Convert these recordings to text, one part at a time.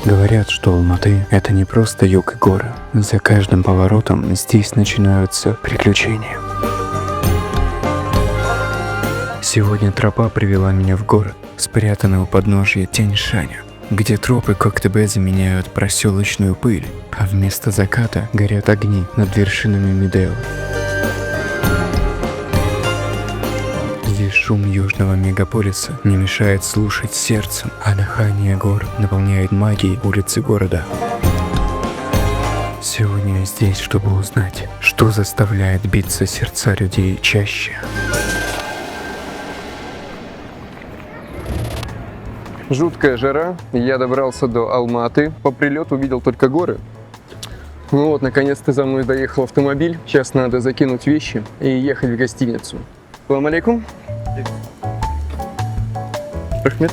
Говорят, что Алматы — это не просто юг и горы. За каждым поворотом здесь начинаются приключения. Сегодня тропа привела меня в город, спрятанный у подножья Тянь-Шаня, где тропы Коктебе заменяют проселочную пыль, а вместо заката горят огни над вершинами Медео. Здесь шум южного мегаполиса не мешает слушать сердцем, а дыхание гор наполняет магией улицы города. Сегодня я здесь, чтобы узнать, что заставляет биться сердца людей чаще. Жуткая жара, я добрался до Алматы, по прилету увидел только горы. Ну вот, наконец-то за мной доехал автомобиль, сейчас надо закинуть вещи и ехать в гостиницу. Салам алейкум. Рахмет.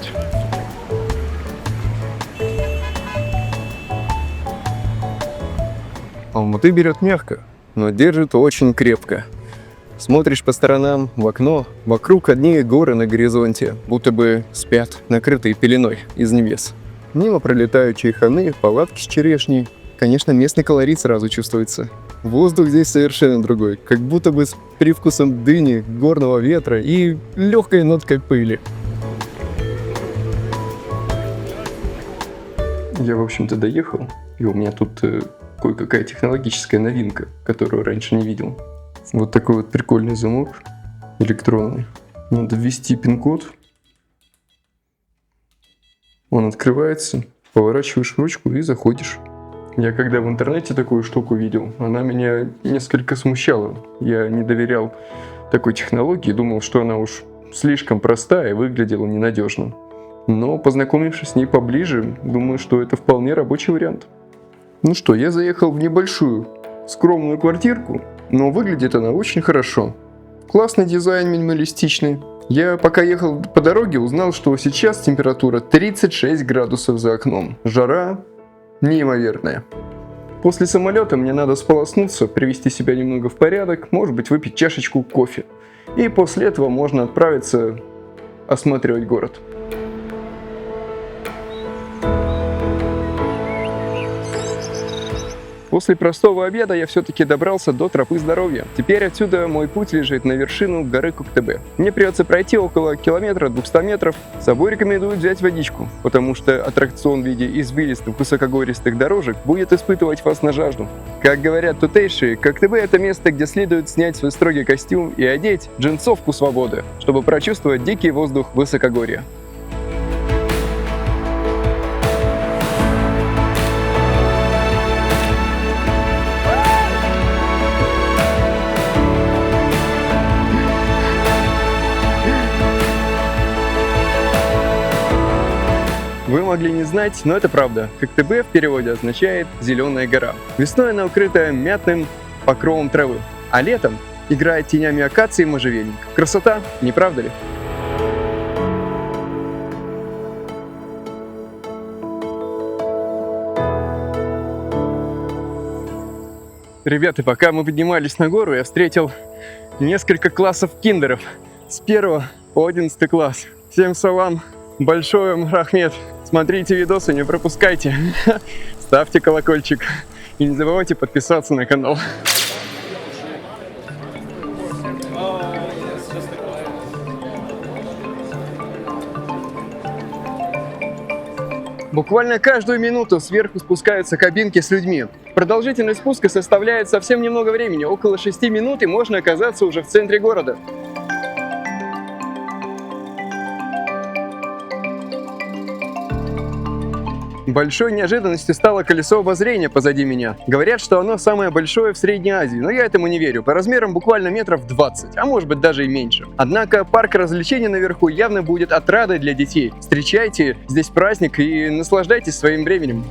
Алматы берет мягко, но держит очень крепко. Смотришь по сторонам, в окно, вокруг одни горы на горизонте, будто бы спят, накрытые пеленой из небес. Мимо пролетают чайханы, палатки с черешней. Конечно, местный колорит сразу чувствуется. Воздух здесь совершенно другой, как будто бы с привкусом дыни, горного ветра и легкой ноткой пыли. Я, в общем-то, доехал, и у меня тут кое-какая технологическая новинка, которую раньше не видел. Вот такой вот прикольный замок электронный. Надо ввести пин-код. Он открывается, поворачиваешь ручку и заходишь. Я когда в интернете такую штуку видел, она меня несколько смущала. Я не доверял такой технологии, думал, что она уж слишком простая и выглядела ненадежно. Но познакомившись с ней поближе, думаю, что это вполне рабочий вариант. Ну что, я заехал в небольшую, скромную квартирку, но выглядит она очень хорошо. Классный дизайн, минималистичный. Я пока ехал по дороге, узнал, что сейчас температура 36 градусов за окном. Жара неимоверная. После самолета мне надо сполоснуться, привести себя немного в порядок, может быть, выпить чашечку кофе. И после этого можно отправиться осматривать город. После простого обеда я все-таки добрался до тропы здоровья. Теперь отсюда мой путь лежит на вершину горы Коктебе. Мне придется пройти около километра 200 метров. С собой рекомендую взять водичку, потому что аттракцион в виде извилистых высокогористых дорожек будет испытывать вас на жажду. Как говорят тутейшие, Коктебе — это место, где следует снять свой строгий костюм и одеть джинсовку свободы, чтобы прочувствовать дикий воздух высокогорья. Вы могли не знать, но это правда. Коктебе в переводе означает «зеленая гора». Весной она укрыта мятным покровом травы, а летом играет тенями акации и можжевельник. Красота, не правда ли? Ребята, пока мы поднимались на гору, я встретил несколько классов киндеров. С 1 по 11 класс. Всем салам, большое вам рахмет. Смотрите видосы, не пропускайте. Ставьте колокольчик. И не забывайте подписаться на канал. Буквально каждую минуту сверху спускаются кабинки с людьми. Продолжительность спуска составляет совсем немного времени, около 6 минут, и можно оказаться уже в центре города. Большой неожиданностью стало колесо обозрения позади меня. Говорят, что оно самое большое в Средней Азии, но я этому не верю. По размерам буквально метров 20, а может быть даже и меньше. Однако парк развлечений наверху явно будет отрадой для детей. Встречайте здесь праздник и наслаждайтесь своим временем.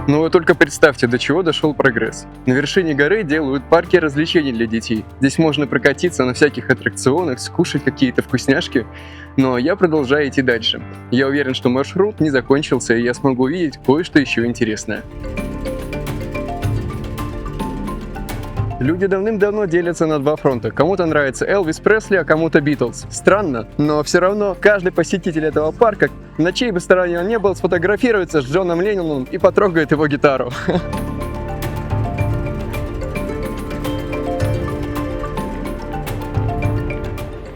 Но вы только представьте, до чего дошел прогресс. На вершине горы делают парки развлечений для детей. Здесь можно прокатиться на всяких аттракционах, скушать какие-то вкусняшки. Но я продолжаю идти дальше. Я уверен, что маршрут не закончился, и я смогу увидеть кое-что еще интересное. Люди давным-давно делятся на два фронта. Кому-то нравится Элвис Пресли, а кому-то Битлз. Странно, но все равно каждый посетитель этого парка, на чьей бы стороне он не был, сфотографируется с Джоном Ленноном и потрогает его гитару.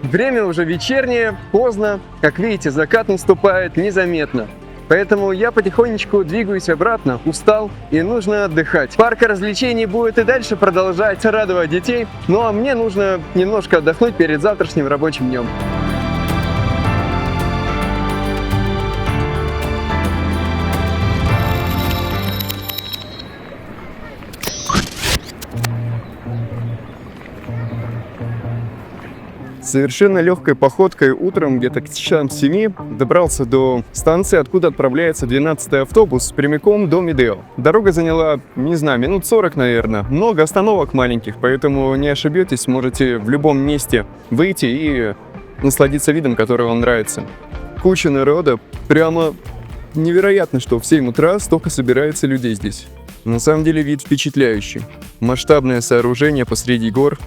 Время уже вечернее, поздно. Как видите, закат наступает незаметно. Поэтому я потихонечку двигаюсь обратно, устал и нужно отдыхать. Парк развлечений будет и дальше продолжать радовать детей, ну а мне нужно немножко отдохнуть перед завтрашним рабочим днем. Совершенно легкой походкой утром, где-то к часам 7, добрался до станции, откуда отправляется 12-й автобус прямиком до Медео. Дорога заняла, не знаю, минут 40, наверное. Много остановок маленьких, поэтому не ошибетесь, можете в любом месте выйти и насладиться видом, который вам нравится. Куча народа, прямо невероятно, что в 7 утра столько собирается людей здесь. На самом деле вид впечатляющий. Масштабное сооружение посреди гор.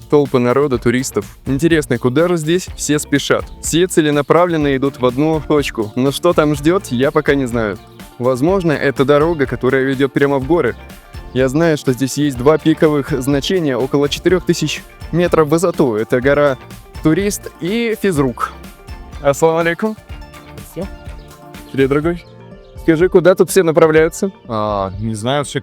Толпы народа, туристов. Интересно, куда же здесь все спешат? Все целенаправленно идут в одну точку. Но что там ждет, я пока не знаю. Возможно, это дорога, которая ведет прямо в горы. Я знаю, что здесь есть два пиковых значения, около 4000 метров в высоту. Это гора Турист и Физрук. Ассаламу алейкум. Все? Привет, дорогой. Скажи, куда тут все направляются? Не знаю, вообще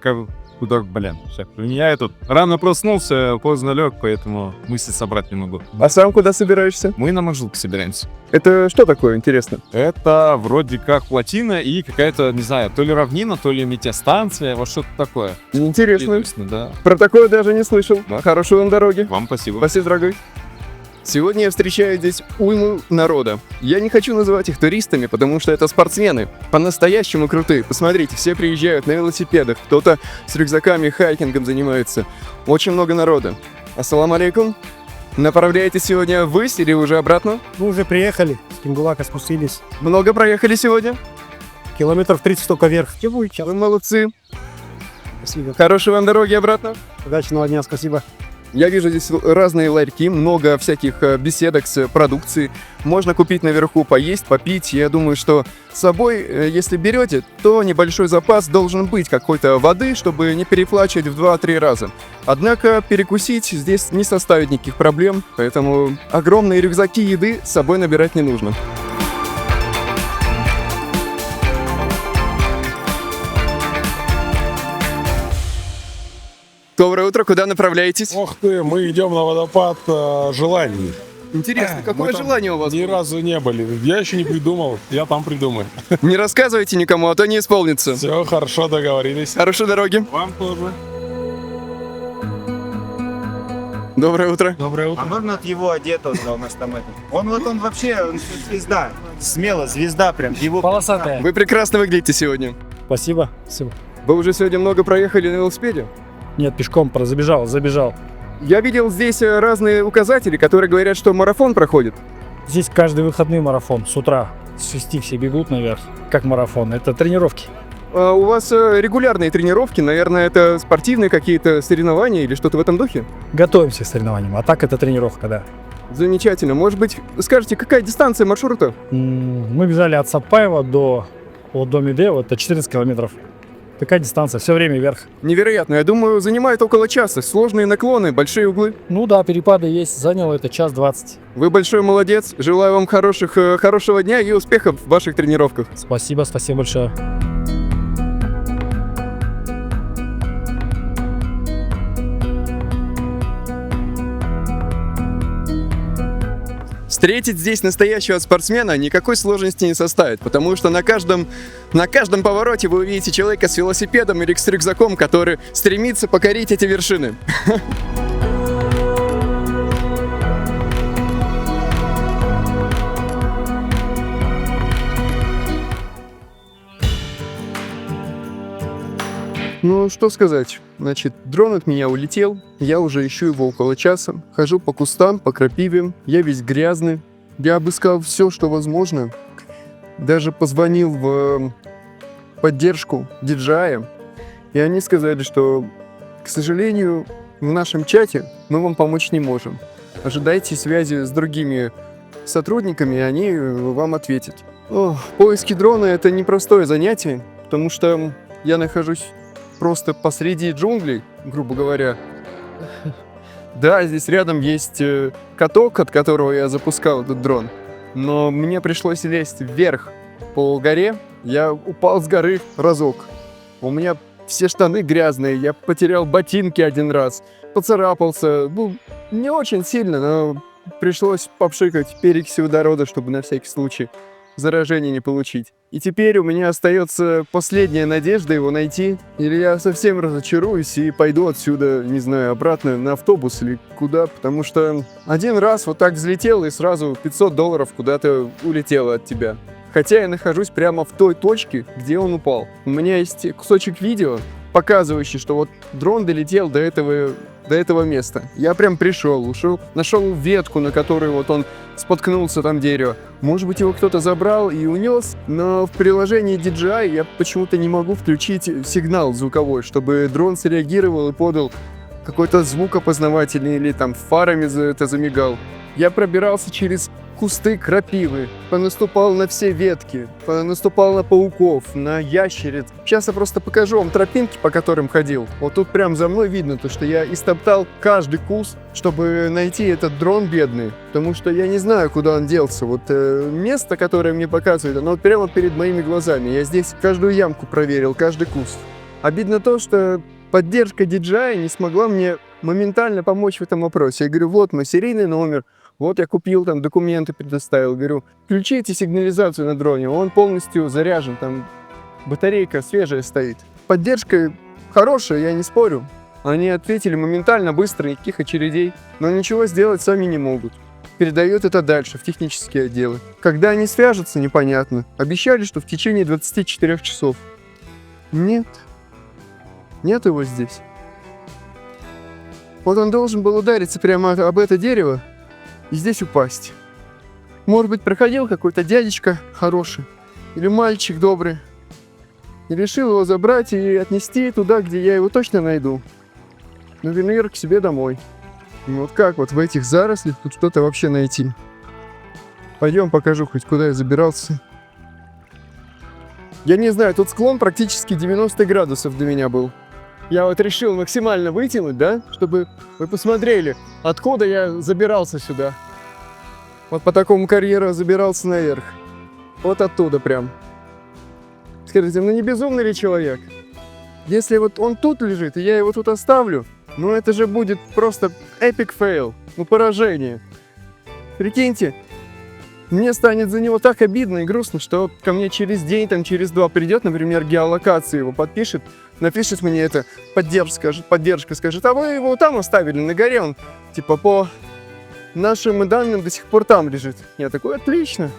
куда, блин. Я тут рано проснулся, поздно лег, поэтому мысли собрать не могу. А сам куда собираешься? Мы на Маршрутке собираемся. Это что такое, интересно? Это вроде как плотина и какая-то, не знаю, то ли равнина, то ли метеостанция, вот что-то такое. Интересно. Интересно, да. Про такое даже не слышал. Да. Хорошей вам дороги. Вам спасибо. Спасибо, дорогой. Сегодня я встречаю здесь уйму народа. Я не хочу называть их туристами, потому что это спортсмены. По-настоящему крутые. Посмотрите, все приезжают на велосипедах. Кто-то с рюкзаками, хайкингом занимается. Очень много народа. Ассаламу алейкум. Направляетесь сегодня ввысь или уже обратно? Мы уже приехали, с Кенгулака спустились. Много проехали сегодня? Километров 30 только вверх. Где будет час? Вы молодцы. Спасибо. Хорошей вам дороги обратно. Удачного дня, спасибо. Я вижу здесь разные ларьки, много всяких беседок с продукцией. Можно купить наверху, поесть, попить. Я думаю, что с собой, если берете, то небольшой запас должен быть какой-то воды, чтобы не переплачивать в 2-3 раза. Однако перекусить здесь не составит никаких проблем, поэтому огромные рюкзаки еды с собой набирать не нужно. Доброе утро, куда направляетесь? Ох ты, мы идем на водопад желаний. Интересно, какое Мы там желание у вас? Ни разу не были. Я еще не придумал, я там придумаю. Не рассказывайте никому, а то не исполнится. Все, хорошо, договорились. Хорошей дороги. Вам тоже. Доброе утро. Доброе утро. А можно от его одетого у нас там это? Он вообще он звезда. Смело, звезда прям. Его Полосатая. Вы прекрасно выглядите сегодня. Спасибо. Спасибо. Вы уже сегодня много проехали на велосипеде? Нет, пешком забежал. Я видел здесь разные указатели, которые говорят, что марафон проходит. Здесь каждый выходный марафон. С утра с 6 все бегут наверх, как марафон. Это тренировки. А у вас регулярные тренировки, наверное, это спортивные какие-то соревнования или что-то в этом духе? Готовимся к соревнованиям. А так это тренировка, да. Замечательно. Может быть, скажете, какая дистанция маршрута? Мы бежали от Сапаева до Медео. Это 14 километров. Такая дистанция, все время вверх. Невероятно. Я думаю, занимает около часа. Сложные наклоны, большие углы. Ну да, перепады есть. Заняло это час 20. Вы большой молодец. Желаю вам хорошего дня и успехов в ваших тренировках. Спасибо большое. Встретить здесь настоящего спортсмена никакой сложности не составит, потому что на каждом повороте вы увидите человека с велосипедом или с рюкзаком, который стремится покорить эти вершины. Ну, что сказать. Значит, дрон от меня улетел. Я уже ищу его около часа. Хожу по кустам, по крапиве. Я весь грязный. Я обыскал все, что возможно. Даже позвонил в поддержку DJI. И они сказали, что, к сожалению, в нашем чате, мы вам помочь не можем. Ожидайте связи с другими сотрудниками, и они вам ответят. Поиски дрона — это непростое занятие, потому что я нахожусь просто посреди джунглей, грубо говоря. Да, здесь рядом есть каток, от которого я запускал этот дрон, но мне пришлось лезть вверх по горе. Я упал с горы разок. У меня все штаны грязные, я потерял ботинки один раз, поцарапался. Ну, не очень сильно, но пришлось попшикать перекись водорода, чтобы на всякий случай заражение не получить. И теперь у меня остается последняя надежда его найти, или я совсем разочаруюсь и пойду отсюда, не знаю, обратно на автобус или куда, потому что один раз вот так взлетел и сразу $500 куда-то улетело от тебя. Хотя я нахожусь прямо в той точке, где он упал. У меня есть кусочек видео, показывающий, что вот дрон долетел до этого места. Я прям пришел, ушел, нашел ветку, на которой вот он споткнулся, там дерево. Может быть, его кто-то забрал и унес, но в приложении DJI я почему-то не могу включить сигнал звуковой, чтобы дрон среагировал и подал какой-то звук опознавательный или там фарами это замигал. Я пробирался через кусты крапивы, понаступал на все ветки, понаступал на пауков, на ящериц. Сейчас я просто покажу вам тропинки, по которым ходил. Вот тут прям за мной видно то, что я истоптал каждый куст, чтобы найти этот дрон бедный, потому что я не знаю, куда он делся. Вот место, которое мне показывает, оно прямо перед моими глазами. Я здесь каждую ямку проверил, каждый куст. Обидно то, что поддержка DJI не смогла мне моментально помочь в этом вопросе. Я говорю, вот мой серийный номер, вот я купил, там документы предоставил. Говорю, включите сигнализацию на дроне, он полностью заряжен, там батарейка свежая стоит. Поддержка хорошая, я не спорю. Они ответили моментально, быстро, никаких очередей, но ничего сделать сами не могут. Передают это дальше, в технические отделы. Когда они свяжутся, непонятно. Обещали, что в течение 24 часов. Нет. Нет его здесь. Вот он должен был удариться прямо об это дерево и здесь упасть. Может быть, проходил какой-то дядечка хороший или мальчик добрый и решил его забрать и отнести туда, где я его точно найду. Например, к себе домой. И вот как вот в этих зарослях тут что-то вообще найти? Пойдем покажу хоть, куда я забирался. Я не знаю, тут склон практически 90 градусов до меня был. Я вот решил максимально вытянуть, да, чтобы вы посмотрели, откуда я забирался сюда. Вот по такому карьеру забирался наверх. Вот оттуда прям. Скажите, ну не безумный ли человек? Если вот он тут лежит, и я его тут оставлю, ну это же будет просто epic fail, ну поражение. Прикиньте, мне станет за него так обидно и грустно, что ко мне через день, там через два придет, например, геолокацию его подпишет, напишет мне это, поддержка скажет, а вы его там оставили, на горе, он типа по нашим данным до сих пор там лежит. Я такой, отлично.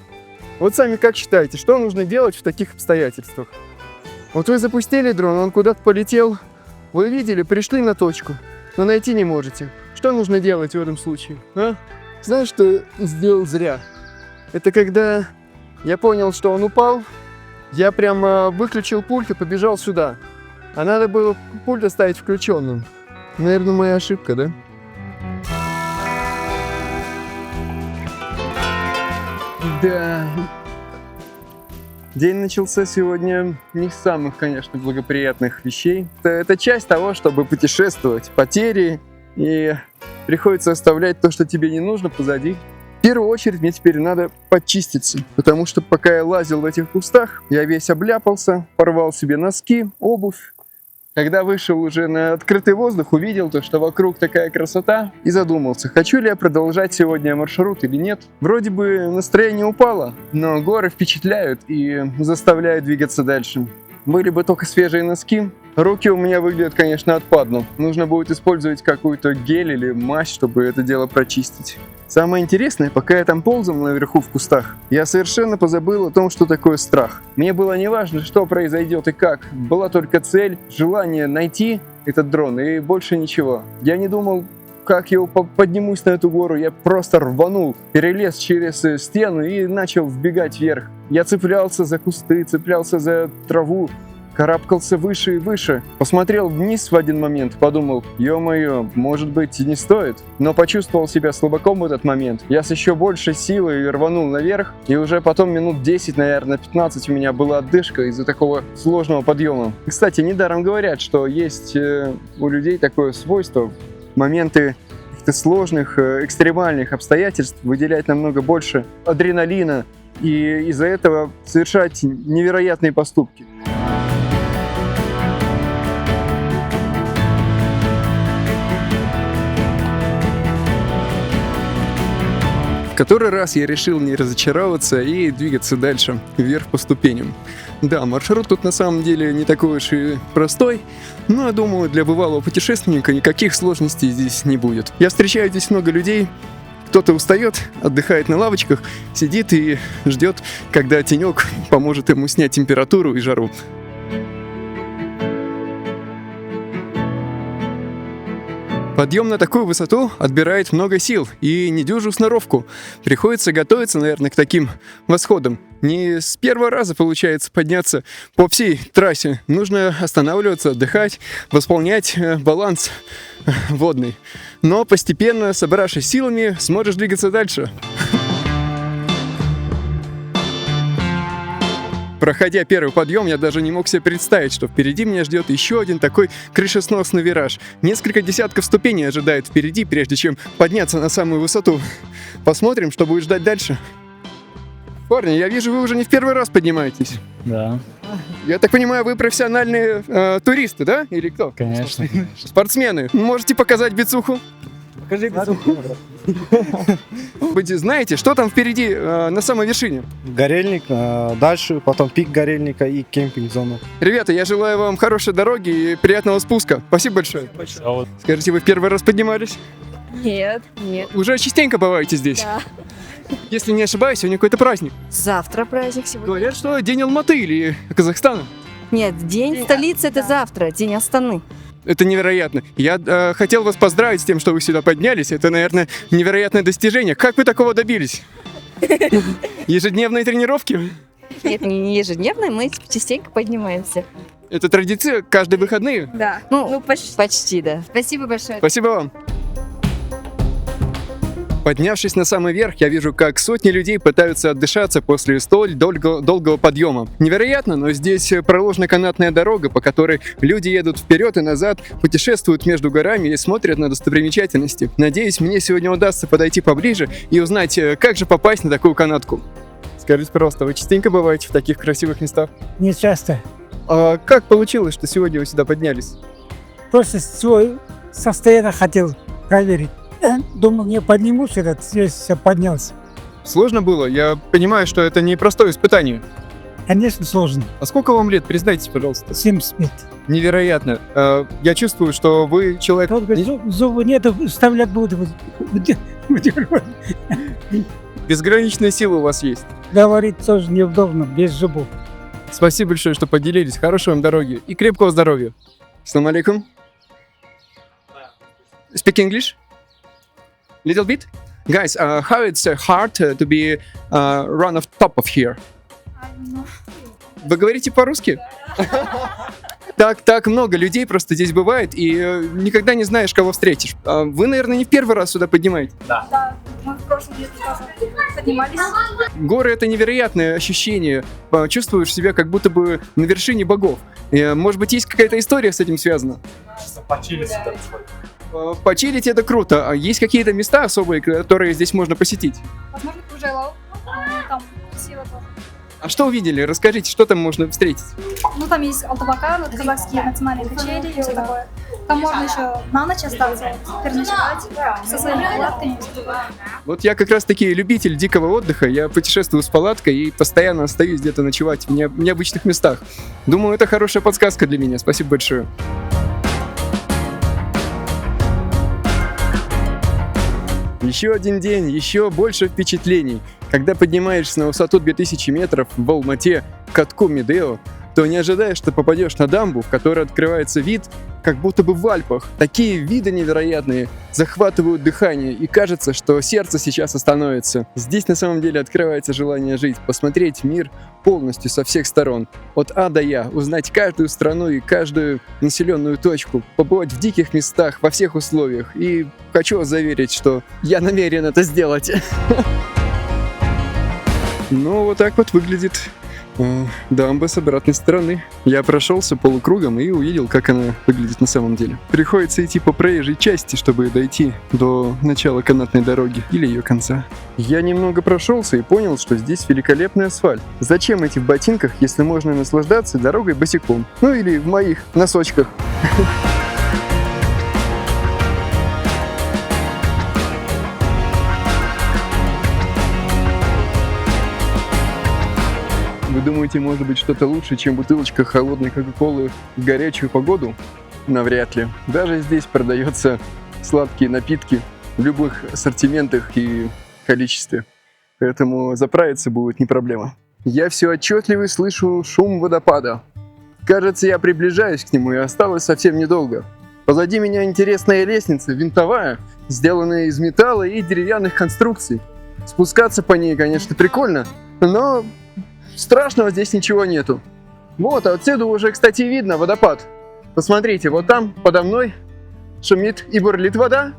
Вот сами как считаете, что нужно делать в таких обстоятельствах? Вот вы запустили дрон, он куда-то полетел, вы видели, пришли на точку, но найти не можете. Что нужно делать в этом случае? А? Знаешь, что сделал зря? Это когда я понял, что он упал, я прямо выключил пульт и побежал сюда. А надо было пульт оставить включенным. Наверное, моя ошибка, да? Да. День начался сегодня не с самых, конечно, благоприятных вещей. Это часть того, чтобы путешествовать. Потери, и приходится оставлять то, что тебе не нужно, позади. В первую очередь мне теперь надо почиститься, потому что пока я лазил в этих кустах, я весь обляпался, порвал себе носки, обувь. Когда вышел уже на открытый воздух, увидел то, что вокруг такая красота, и задумался, хочу ли я продолжать сегодня маршрут или нет. Вроде бы настроение упало, но горы впечатляют и заставляют двигаться дальше. Были бы только свежие носки. Руки у меня выглядят, конечно, отпадно. Нужно будет использовать какую-то гель или мазь, чтобы это дело прочистить. Самое интересное, пока я там ползал наверху в кустах, я совершенно позабыл о том, что такое страх. Мне было не важно, что произойдет и как. Была только цель, желание найти этот дрон и больше ничего. Я не думал, как я поднимусь на эту гору. Я просто рванул, перелез через стену и начал вбегать вверх. Я цеплялся за кусты, цеплялся за траву. карабкался выше и выше. Посмотрел вниз в один момент, подумал, ё-моё, может быть, и не стоит. Но почувствовал себя слабаком в этот момент. Я с еще большей силой рванул наверх, и уже потом минут 10, наверное, 15 у меня была отдышка из-за такого сложного подъема. Кстати, недаром говорят, что есть у людей такое свойство в моменты каких-то сложных, экстремальных обстоятельств выделять намного больше адреналина и из-за этого совершать невероятные поступки. В который раз я решил не разочароваться и двигаться дальше, вверх по ступеням. Да, маршрут тут на самом деле не такой уж и простой, но, я думаю, для бывалого путешественника никаких сложностей здесь не будет. Я встречаю здесь много людей, кто-то устает, отдыхает на лавочках, сидит и ждет, когда тенек поможет ему снять температуру и жару. Подъем на такую высоту отбирает много сил и недюжую сноровку. Приходится готовиться, наверное, к таким восходам. Не с первого раза получается подняться по всей трассе. Нужно останавливаться, отдыхать, восполнять баланс водный. Но постепенно, собравшись силами, сможешь двигаться дальше. Проходя первый подъем, я даже не мог себе представить, что впереди меня ждет еще один такой крышесносный вираж. Несколько десятков ступеней ожидает впереди, прежде чем подняться на самую высоту. Посмотрим, что будет ждать дальше. Парни, я вижу, вы уже не в первый раз поднимаетесь. Да, Я так понимаю, вы профессиональные туристы, да? Или кто? конечно. Спортсмены. Можете показать бицуху? Покажи бицуху. Вы знаете, что там впереди на самой вершине? Горельник, дальше, потом пик Горельника и кемпинг-зона. Ребята, я желаю вам хорошей дороги и приятного спуска. Спасибо большое. Скажите, вы в первый раз поднимались? Нет, нет. Уже частенько бываете здесь? Да. Если не ошибаюсь, сегодня какой-то праздник. Завтра праздник сегодня. Говорят, что День Алматы или Казахстана. Нет, день столицы это завтра, день Астаны. Это невероятно. Я хотел вас поздравить с тем, что вы сюда поднялись. Это, наверное, невероятное достижение. Как вы такого добились? Ежедневные тренировки? Нет, не ежедневно, мы частенько поднимаемся. Это традиция каждые выходные? Да. Ну почти. Почти, да. Спасибо большое. Спасибо вам. Поднявшись на самый верх, я вижу, как сотни людей пытаются отдышаться после столь долгого подъема. Невероятно, но здесь проложена канатная дорога, по которой люди едут вперед и назад, путешествуют между горами и смотрят на достопримечательности. Надеюсь, мне сегодня удастся подойти поближе и узнать, как же попасть на такую канатку. Скажите, пожалуйста, вы частенько бываете в таких красивых местах? Не часто. А как получилось, что сегодня вы сюда поднялись? Просто свое состояние хотел проверить. Думал, не поднимусь, здесь поднялся. Сложно было? Я понимаю, что это непростое испытание. Конечно, сложно. А сколько вам лет? Признайтесь, пожалуйста. 70 лет. Невероятно. Я чувствую, что вы человек... Только зубы нету, вставлять буду. Безграничная сила у вас есть. Говорить тоже неудобно, без зубов. Спасибо большое, что поделились. Хорошей вам дороги и крепкого здоровья. Ассаламу алейкум. Speak English? Little bit? Guys, how it's hard to be run off top of here? Вы говорите по-русски? Так много людей просто здесь бывает, и никогда не знаешь, кого встретишь. Вы, наверное, не в первый раз сюда поднимаетесь? Да, мы в прошлом лете тоже поднимались. Горы — это невероятное ощущение. Чувствуешь себя как будто бы на вершине богов. Может быть, есть какая-то история с этим связана? Почилить — это круто. А есть какие-то места особые, которые здесь можно посетить? Возможно, Кужелов. Там красиво тоже. А что увидели? Расскажите, что там можно встретить? Ну, там есть Алтабакан, вот казахские национальные качели и все такое. Там можно еще на ночь остаться, переночевать со своими палатками. Вот я как раз-таки любитель дикого отдыха. Я путешествую с палаткой и постоянно остаюсь где-то ночевать в необычных местах. Думаю, это хорошая подсказка для меня. Спасибо большое. Еще один день, еще больше впечатлений. Когда поднимаешься на высоту 2000 метров в Алмате, к катку Медео, то не ожидаешь, что попадешь на дамбу, в которой открывается вид, как будто бы в Альпах. Такие виды невероятные, захватывают дыхание, и кажется, что сердце сейчас остановится. Здесь на самом деле открывается желание жить, посмотреть мир полностью со всех сторон. От А до Я, узнать каждую страну и каждую населенную точку, побывать в диких местах, во всех условиях. И хочу вас заверить, что я намерен это сделать. Ну, вот так вот выглядит дамба с обратной стороны. Я прошелся полукругом и увидел, как она выглядит на самом деле. Приходится идти по проезжей части, чтобы дойти до начала канатной дороги или ее конца. Я немного прошелся и понял, что здесь великолепный асфальт. Зачем идти в ботинках, если можно наслаждаться дорогой босиком? Ну или в моих носочках. Вы думаете, может быть что-то лучше, чем бутылочка холодной кока-колы в горячую погоду? Навряд ли. Даже здесь продаются сладкие напитки в любых ассортиментах и количестве. Поэтому заправиться будет не проблема. Я все отчетливо слышу шум водопада. Кажется, я приближаюсь к нему, и осталось совсем недолго. Позади меня интересная лестница, винтовая, сделанная из металла и деревянных конструкций. Спускаться по ней, конечно, прикольно, но страшного здесь ничего нету. Вот, отсюда уже, кстати, видно водопад. Посмотрите, вот там, подо мной, шумит и бурлит вода.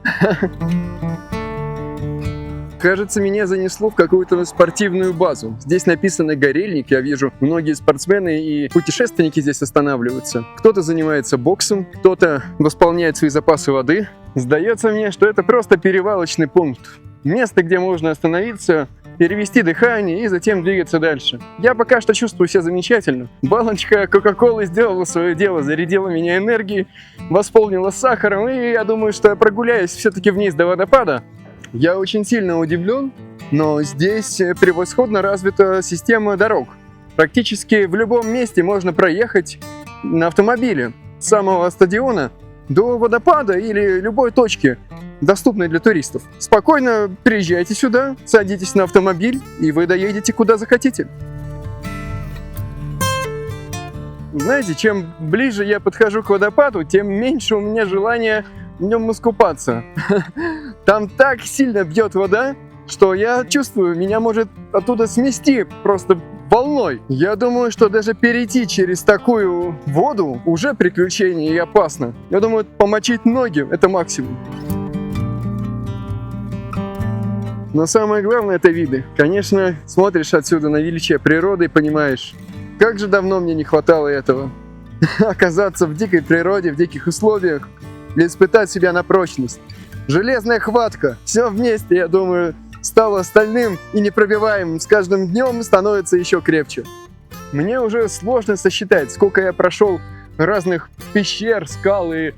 Кажется, меня занесло в какую-то спортивную базу. Здесь написано «Горельник». Я вижу, многие спортсмены и путешественники здесь останавливаются. Кто-то занимается боксом, кто-то восполняет свои запасы воды. Сдается мне, что это просто перевалочный пункт. Место, где можно остановиться, перевести дыхание и затем двигаться дальше. Я пока что чувствую себя замечательно. Баночка Кока-Колы сделала свое дело, зарядила меня энергией, восполнила сахаром, и я думаю, что я прогуляюсь все-таки вниз до водопада. Я очень сильно удивлен, но здесь превосходно развита система дорог. Практически в любом месте можно проехать на автомобиле с самого стадиона до водопада или любой точки, доступной для туристов. Спокойно приезжайте сюда, садитесь на автомобиль, и вы доедете куда захотите. Знаете, чем ближе я подхожу к водопаду, тем меньше у меня желания в нем искупаться. Там так сильно бьет вода, что я чувствую, меня может оттуда смести просто волной. Я думаю, что даже перейти через такую воду уже приключение и опасно. Я думаю, помочить ноги — это максимум. Но самое главное — это виды. Конечно, смотришь отсюда на величие природы и понимаешь, как же давно мне не хватало этого. Оказаться в дикой природе, в диких условиях, и испытать себя на прочность. Железная хватка. Все вместе, я думаю, стало стальным и непробиваемым. С каждым днем становится еще крепче. Мне уже сложно сосчитать, сколько я прошел разных пещер, скал и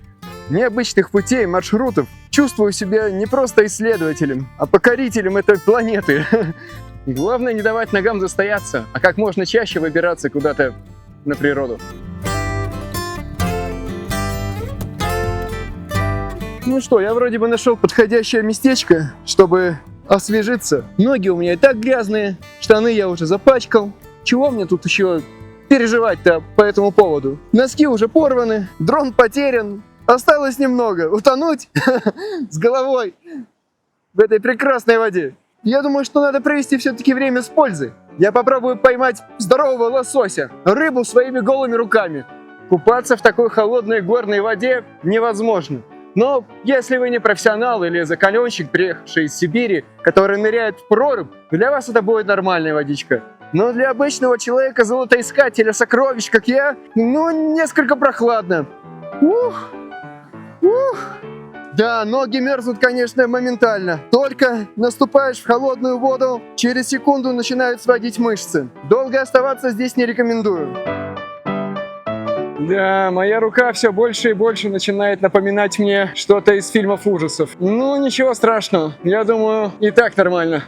необычных путей, маршрутов. Чувствую себя не просто исследователем, а покорителем этой планеты. Главное не давать ногам застояться, а как можно чаще выбираться куда-то на природу. Ну что, я вроде бы нашел подходящее местечко, чтобы освежиться. Ноги у меня и так грязные, штаны я уже запачкал. Чего мне тут еще переживать-то по этому поводу? Носки уже порваны, дрон потерян. Осталось немного утонуть с головой в этой прекрасной воде. Я думаю, что надо провести все-таки время с пользой. Я попробую поймать здорового лосося, рыбу своими голыми руками. Купаться в такой холодной горной воде невозможно. Но если вы не профессионал или закаленщик, приехавший из Сибири, который ныряет в прорубь, для вас это будет нормальная водичка. Но для обычного человека, золотоискателя сокровищ, как я, несколько прохладно. Ух! Да, ноги мерзнут, конечно, моментально. Только наступаешь в холодную воду, через секунду начинают сводить мышцы. Долго оставаться здесь не рекомендую. Да, моя рука все больше и больше начинает напоминать мне что-то из фильмов ужасов. Ну, ничего страшного. Я думаю, и так нормально.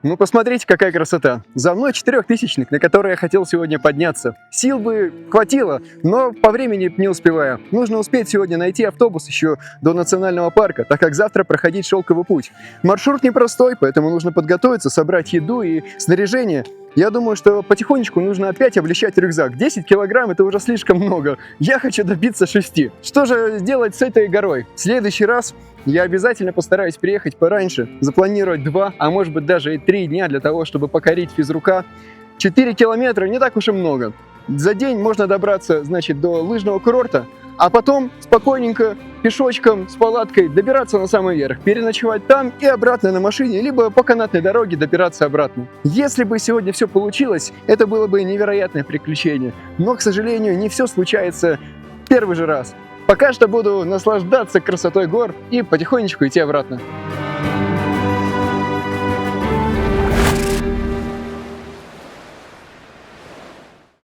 Ну, посмотрите, какая красота. За мной 4000-ник, на который я хотел сегодня подняться. Сил бы хватило, но по времени не успеваю. Нужно успеть сегодня найти автобус еще до национального парка, так как завтра проходить шелковый путь. Маршрут непростой, поэтому нужно подготовиться, собрать еду и снаряжение. Я думаю, что потихонечку нужно опять облегчать рюкзак. 10 килограмм это уже слишком много. Я хочу добиться 6. Что же сделать с этой горой? В следующий раз я обязательно постараюсь приехать пораньше, запланировать 2, а может быть даже и 3 дня для того, чтобы покорить физрука. 4 километра не так уж и много. За день можно добраться, значит, до лыжного курорта, а потом спокойненько пешочком с палаткой добираться на самый верх, переночевать там и обратно на машине, либо по канатной дороге добираться обратно. Если бы сегодня все получилось, это было бы невероятное приключение. Но, к сожалению, не все случается в первый же раз. Пока что буду наслаждаться красотой гор и потихонечку идти обратно.